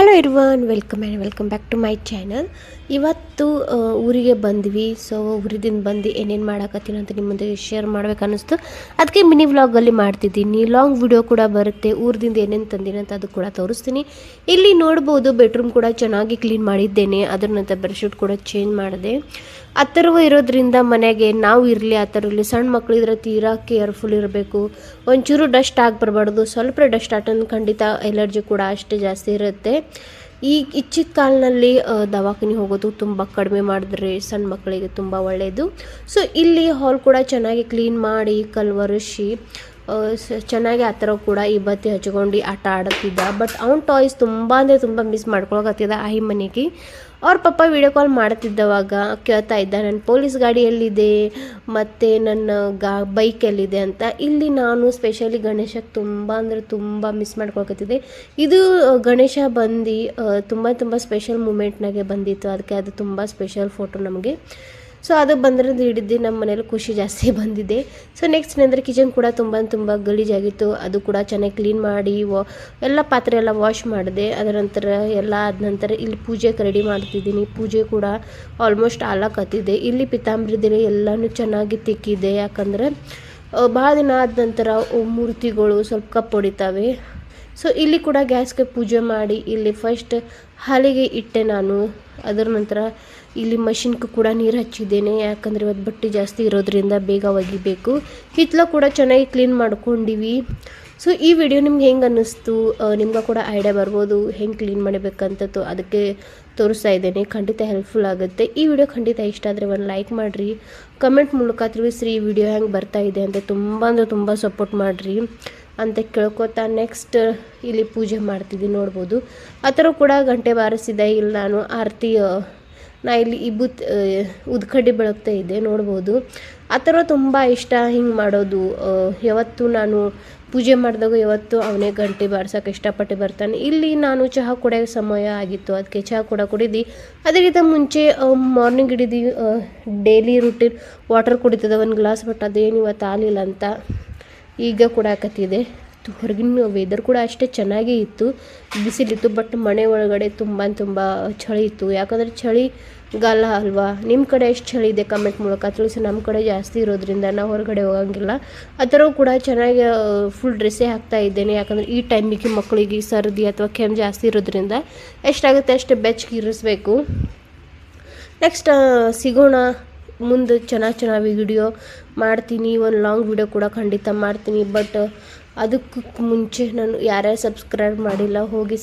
Hello everyone, welcome back to my channel. ಇವತ್ತು ಊರಿಗೆ ಬಂದ್ವಿ. ಸೊ ಊರಿದಿಂದ ಬಂದು ಏನೇನು ಮಾಡಾಕತ್ತೀನಿ ಅಂತ ನಿಮ್ಮ ಮುಂದೆ ಶೇರ್ ಮಾಡ್ಬೇಕು ಅನ್ನಿಸ್ತು. ಅದಕ್ಕೆ ಮಿನಿ ವ್ಲಾಗಲ್ಲಿ ಮಾಡ್ತಿದ್ದೀನಿ. ಲಾಂಗ್ ವಿಡಿಯೋ ಕೂಡ ಬರುತ್ತೆ. ಊರದಿಂದ ಏನೇನು ತಂದೀನಿ ಅಂತ ಅದು ಕೂಡ ತೋರಿಸ್ತೀನಿ. ಇಲ್ಲಿ ನೋಡ್ಬೋದು, ಬೆಡ್ರೂಮ್ ಕೂಡ ಚೆನ್ನಾಗಿ ಕ್ಲೀನ್ ಮಾಡಿದ್ದೇನೆ. ಅದರ ನಂತರ ಬೆಡ್ಶೀಟ್ ಕೂಡ ಚೇಂಜ್ ಮಾಡಿದೆ. ಅಥರ್ವ ಇರೋದ್ರಿಂದ ಮನೆಗೆ ನಾವು ಇರಲಿ ಆ ಥರ ಇರಲಿ, ಸಣ್ಣ ಮಕ್ಕಳಿದ್ರೆ ತೀರಾ ಕೇರ್ಫುಲ್ ಇರಬೇಕು. ಒಂಚೂರು ಡಸ್ಟ್ ಆಗಿಬರ್ಬಾರ್ದು. ಸ್ವಲ್ಪ ಡಸ್ಟ್ ಆಟಂದು ಖಂಡಿತ ಎಲರ್ಜಿ ಕೂಡ ಅಷ್ಟೇ ಜಾಸ್ತಿ ಇರುತ್ತೆ. ಈ ಇಚ್ಚಿದ ಕಾಲಿನಲ್ಲಿ ದವಾಖಾನೆ ಹೋಗೋದು ತುಂಬ ಕಡಿಮೆ ಮಾಡಿದ್ರೆ ಸಣ್ಣ ಮಕ್ಕಳಿಗೆ ತುಂಬ ಒಳ್ಳೆಯದು. ಸೊ ಇಲ್ಲಿ ಹಾಲ್ ಕೂಡ ಚೆನ್ನಾಗಿ ಕ್ಲೀನ್ ಮಾಡಿ ಕಲ್ವರಿಸಿ ಚೆನ್ನಾಗಿ ಆ ಥರ ಕೂಡ ಈ ಬತ್ತಿ ಹಚ್ಕೊಂಡು ಆಟ ಆಡುತ್ತಿದ್ದ. ಬಟ್ ಅವ್ನ ಟಾಯ್ಸ್ ತುಂಬ ಅಂದರೆ ತುಂಬ ಮಿಸ್ ಮಾಡ್ಕೊಳಕತ್ತಿದ್ದ ಆ ಮನೆಗೆ. ಅವ್ರ ಪಪ್ಪ ವಿಡಿಯೋ ಕಾಲ್ ಮಾಡ್ತಿದ್ದವಾಗ ಕೇಳ್ತಾ ಇದ್ದ, ನನ್ನ ಪೊಲೀಸ್ ಗಾಡಿ ಎಲ್ಲಿದೆ ಮತ್ತು ನನ್ನ ಬೈಕ್ ಎಲ್ಲಿದೆ ಅಂತ. ಇಲ್ಲಿ ನಾನು ಸ್ಪೆಷಲಿ ಗಣೇಶಕ್ಕೆ ತುಂಬ ಅಂದರೆ ತುಂಬ ಮಿಸ್ ಮಾಡ್ಕೊಳಕತ್ತಿದ್ದೆ. ಇದು ಗಣೇಶ ಬಂದು ತುಂಬ ಸ್ಪೆಷಲ್ ಮೂಮೆಂಟ್ನಾಗೆ ಬಂದಿತ್ತು. ಅದಕ್ಕೆ ಅದು ತುಂಬ ಸ್ಪೆಷಲ್ ಫೋಟೋ ನಮಗೆ. ಸೊ ಅದು ಬಂದ್ರಿಂದ ಹಿಡಿದು ನಮ್ಮ ಮನೇಲಿ ಖುಷಿ ಜಾಸ್ತಿ ಬಂದಿದೆ. ಸೊ ನೆಕ್ಸ್ಟ್ ಏನಂದರೆ ಕಿಚನ್ ಕೂಡ ತುಂಬ ಗಲೀಜಾಗಿತ್ತು. ಅದು ಕೂಡ ಚೆನ್ನಾಗಿ ಕ್ಲೀನ್ ಮಾಡಿ ಎಲ್ಲ ಪಾತ್ರೆ ಎಲ್ಲ ವಾಶ್ ಮಾಡಿದೆ. ಅದರ ನಂತರ ಎಲ್ಲ ಆದ ನಂತರ ಇಲ್ಲಿ ಪೂಜೆಗೆ ರೆಡಿ ಮಾಡ್ತಿದ್ದೀನಿ. ಪೂಜೆ ಕೂಡ ಆಲ್ಮೋಸ್ಟ್ ಆಲಕತ್ತಿದೆ. ಇಲ್ಲಿ ಪಿತಾಂಬರಿದಿಲೆ ಎಲ್ಲನೂ ಚೆನ್ನಾಗಿ ತಿಕ್ಕಿದೆ. ಯಾಕಂದರೆ ಭಾಳ ದಿನ ಆದ ನಂತರ ಮೂರ್ತಿಗಳು ಸ್ವಲ್ಪ ಕಪ್ಪು ಹೊಡಿತಾವೆ. ಸೊ ಇಲ್ಲಿ ಕೂಡ ಗ್ಯಾಸ್ಗೆ ಪೂಜೆ ಮಾಡಿ ಇಲ್ಲಿ ಫಸ್ಟ್ ಹಾಲಿಗೆ ಇಟ್ಟೆ ನಾನು. ಅದರ ನಂತರ ಇಲ್ಲಿ ಮಷಿನ್ಗೆ ಕೂಡ ನೀರು ಹಚ್ಚಿದ್ದೇನೆ. ಯಾಕಂದರೆ ಇವತ್ತು ಬಟ್ಟೆ ಜಾಸ್ತಿ ಇರೋದ್ರಿಂದ ಬೇಗ ಒಗಿಬೇಕು. ಹಿತ್ತಲ ಕೂಡ ಚೆನ್ನಾಗಿ ಕ್ಲೀನ್ ಮಾಡ್ಕೊಂಡಿವಿ. ಸೊ ಈ ವಿಡಿಯೋ ನಿಮ್ಗೆ ಹೆಂಗೆ ಅನ್ನಿಸ್ತು, ನಿಮ್ಗೆ ಕೂಡ ಐಡಿಯಾ ಬರ್ಬೋದು ಹೆಂಗೆ ಕ್ಲೀನ್ ಮಾಡಬೇಕಂತ. ಅದಕ್ಕೆ ತೋರಿಸ್ತಾ ಇದ್ದೇನೆ. ಖಂಡಿತ ಹೆಲ್ಪ್ಫುಲ್ ಆಗುತ್ತೆ. ಈ ವಿಡಿಯೋ ಖಂಡಿತ ಇಷ್ಟ ಆದರೆ ಒಂದು ಲೈಕ್ ಮಾಡಿರಿ. ಕಮೆಂಟ್ ಮೂಲಕ ತಿಳಿಸ್ರಿ ಈ ವಿಡಿಯೋ ಹೆಂಗೆ ಬರ್ತಾ ಇದೆ ಅಂತ. ತುಂಬ ಸಪೋರ್ಟ್ ಮಾಡಿರಿ ಅಂತ ಕೇಳ್ಕೊತಾ ನೆಕ್ಸ್ಟ್ ಇಲ್ಲಿ ಪೂಜೆ ಮಾಡ್ತಿದ್ದೀನಿ. ನೋಡ್ಬೋದು ಆ ಥರ ಕೂಡ ಗಂಟೆ ಬಾರಿಸಿದೆ. ಇಲ್ಲಿ ನಾನು ಆರತಿ ನಾ ಇಲ್ಲಿ ಉದ್ಕಡ್ಡಿ ಬೆಳಗ್ತಾ ಇದ್ದೆ. ನೋಡ್ಬೋದು ಆ ಥರ ತುಂಬ ಇಷ್ಟ ಹಿಂಗೆ ಮಾಡೋದು. ಯಾವತ್ತು ನಾನು ಪೂಜೆ ಮಾಡಿದಾಗ ಯಾವತ್ತು ಅವನೇ ಗಂಟೆ ಬಾರ್ಸೋಕೆ ಇಷ್ಟಪಟ್ಟು ಬರ್ತಾನೆ. ಇಲ್ಲಿ ನಾನು ಚಹಾ ಕುಡಿಯೋ ಸಮಯ ಆಗಿತ್ತು. ಅದಕ್ಕೆ ಚಹಾ ಕೂಡ ಕುಡಿದು ಅದಕ್ಕಿಂತ ಮುಂಚೆ ಮಾರ್ನಿಂಗ್ ಹಿಡಿದು ಡೈಲಿ ರೂಟೀನ್ ವಾಟರ್ ಕುಡಿತದೆ 1 ಗ್ಲಾಸ್. ಬಟ್ ಅದೇನು ಇವತ್ತು ಆಗಲಿಲ್ಲ ಅಂತ ಈಗ ಕುಡಿಯಾಕತ್ತಿದೆ. ಹೊರಗಿನ ವೆದರ್ ಕೂಡ ಅಷ್ಟೇ ಚೆನ್ನಾಗೇ ಇತ್ತು, ಬಿಸಿಲಿತ್ತು. ಬಟ್ ಮನೆ ಒಳಗಡೆ ತುಂಬ ಚಳಿ ಇತ್ತು. ಯಾಕಂದರೆ ಚಳಿಗಾಲ ಅಲ್ವಾ. ನಿಮ್ಮ ಕಡೆ ಎಷ್ಟು ಚಳಿ ಇದೆ ಕಮೆಂಟ್ ಮೂಲಕ ತಿಳಿಸಿ. ನಮ್ಮ ಕಡೆ ಜಾಸ್ತಿ ಇರೋದ್ರಿಂದ ನಾವು ಹೊರಗಡೆ ಹೋಗಂಗಿಲ್ಲ. ಆ ಥರ ಕೂಡ ಚೆನ್ನಾಗಿ ಫುಲ್ ಡ್ರೆಸ್ಸೇ ಹಾಕ್ತಾ ಇದ್ದೇನೆ. ಯಾಕಂದರೆ ಈ ಟೈಮಿಗೆ ಮಕ್ಕಳಿಗೆ ಸರ್ದಿ ಅಥವಾ ಕೆಮ್ಮು ಜಾಸ್ತಿ ಇರೋದ್ರಿಂದ ಎಷ್ಟಾಗುತ್ತೆ ಅಷ್ಟು ಬೆಚ್ಚಗೆ ಇರಿಸ್ಬೇಕು. ನೆಕ್ಸ್ಟ್ ಸಿಗೋಣ ಮುಂದೆ. ಚೆನ್ನಾಗಿ ವಿಡಿಯೋ ಮಾಡ್ತೀನಿ. ಒಂದು ಲಾಂಗ್ ವಿಡಿಯೋ ಕೂಡ ಖಂಡಿತ ಮಾಡ್ತೀನಿ. ಬಟ್ ಅದಕ್ಕೂ ಮುಂಚೆ ನಾನು ಯಾರ್ಯಾರು ಸಬ್ಸ್ಕ್ರೈಬ್ ಮಾಡಿಲ್ಲ ಹೋಗಿ